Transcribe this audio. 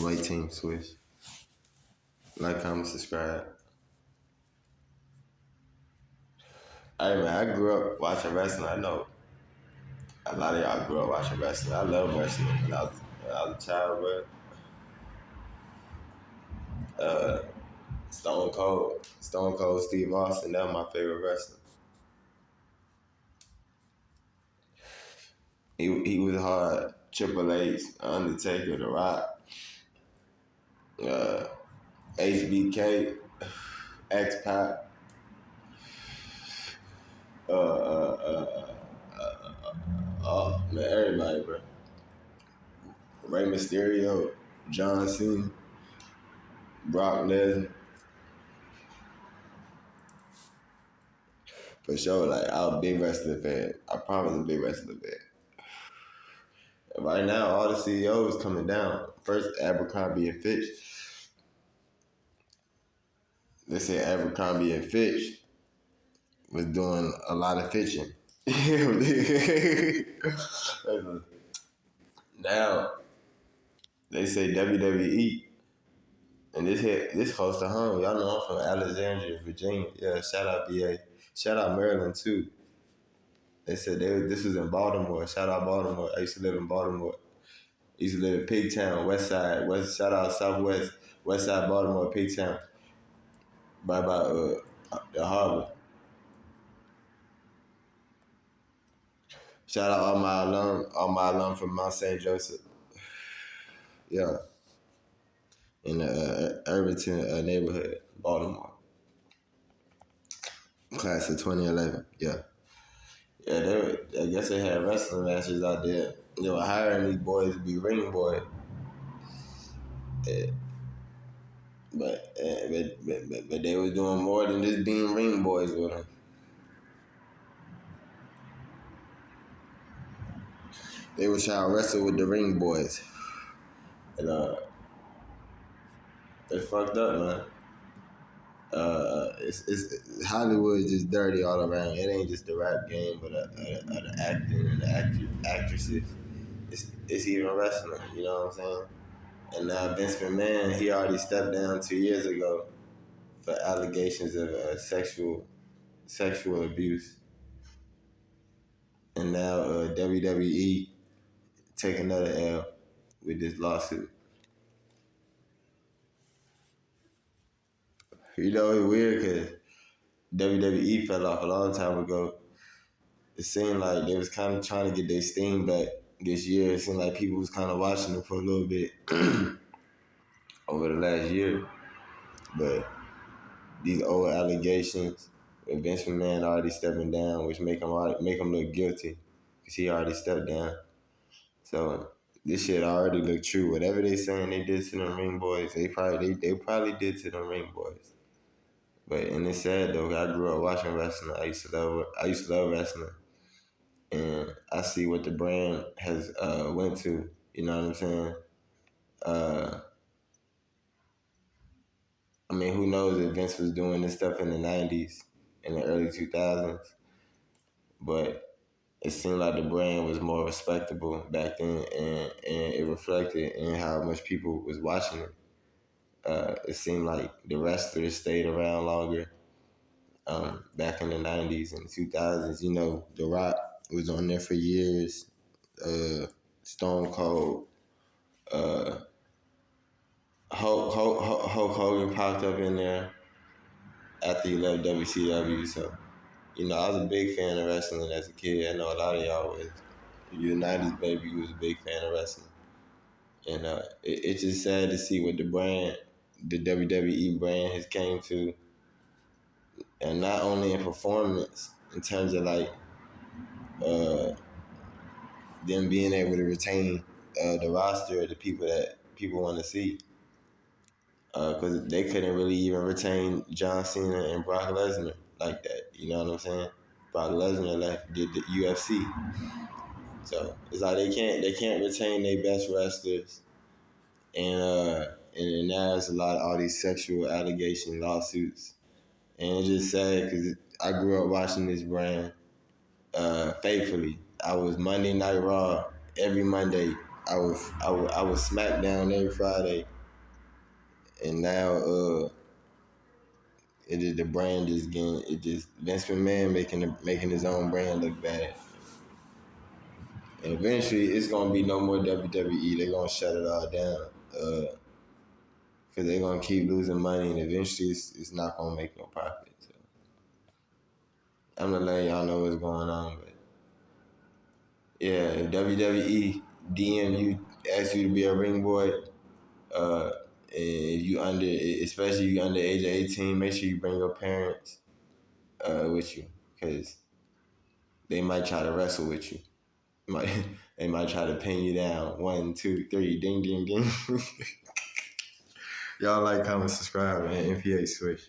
White team switch. Like, comment, subscribe. Hey man, I grew up watching wrestling. I know a lot of y'all grew up watching wrestling. I love wrestling when I was a child, but Stone Cold Steve Austin, that was my favorite wrestler. He was hard. Triple H, Undertaker, The Rock, uh, HBK, X Pac, man, everybody, bro. Rey Mysterio, John Cena, Brock Lesnar. For sure, like, I'm a big wrestling fan. I promise I'm a big wrestling fan. Right now, all the CEOs coming down. First, Abercrombie and Fitch. They said Abercrombie and Fitch was doing a lot of fitching. Now, they say WWE, and this close to home. Y'all know I'm from Alexandria, Virginia. Yeah, shout out VA. Shout out Maryland, too. They said this was in Baltimore. Shout out Baltimore. I used to live in Baltimore. I used to live in Pigtown, West Side. Shout out Southwest, West Side Baltimore, Pigtown. By the harbor. Shout out all my alum from Mount St. Joseph. Yeah. In the Irvington neighborhood, Baltimore. Class of 2011. Yeah. Yeah, I guess they had wrestling matches out there. They were hiring these boys to be ring boys. But they were doing more than just being ring boys with them. They were trying to wrestle with the ring boys. And it's fucked up, man. It's Hollywood is just dirty all around. It ain't just the rap game, but the acting and the actresses. It's even wrestling. You know what I'm saying? And now Vince McMahon, he already stepped down 2 years ago for allegations of sexual abuse, and now WWE take another L with this lawsuit. You know, it's weird because WWE fell off a long time ago. It seemed like they was kind of trying to get their steam back this year. It seemed like people was kind of watching them for a little bit over the last year. But these old allegations with Vince McMahon already stepping down, which make him look guilty because he already stepped down. So this shit already look true. Whatever they saying they did to them ring boys, they probably did to them ring boys. And it's sad though. I grew up watching wrestling. I used to love wrestling, and I see what the brand has went to. You know what I'm saying? I mean, who knows if Vince was doing this stuff in the '90s, in the early 2000s, but it seemed like the brand was more respectable back then, and it reflected in how much people was watching it. It seemed like the wrestlers stayed around longer back in the 90s and 2000s. You know, The Rock was on there for years. Stone Cold. Hulk Hogan popped up in there after he left WCW. So, you know, I was a big fan of wrestling as a kid. I know a lot of y'all was. You're a 90s baby, you was a big fan of wrestling. And it's just sad to see what the WWE brand has came to. And not only in performance, in terms of like them being able to retain the roster of the people that people want to see. Because they couldn't really even retain John Cena and Brock Lesnar like that. You know what I'm saying? Brock Lesnar did the UFC. So it's like they can't retain their best wrestlers. And now it's a lot of all these sexual allegation lawsuits. And it's just sad because I grew up watching this brand faithfully. I was Monday Night Raw every Monday. I was SmackDown every Friday, and now the brand is getting Vince McMahon making his own brand look bad. And eventually, it's gonna be no more WWE. They're gonna shut it all down because they're gonna keep losing money, and eventually, it's not gonna make no profit. So I'm gonna let y'all know what's going on, but yeah, if WWE DM you, ask you to be a ring boy, and if you especially if you under the age of 18, make sure you bring your parents with you, because they might try to wrestle with you. Might They might try to pin you down. 1, 2, 3, ding, ding, ding. Y'all like, comment, subscribe, man. NPA Switch.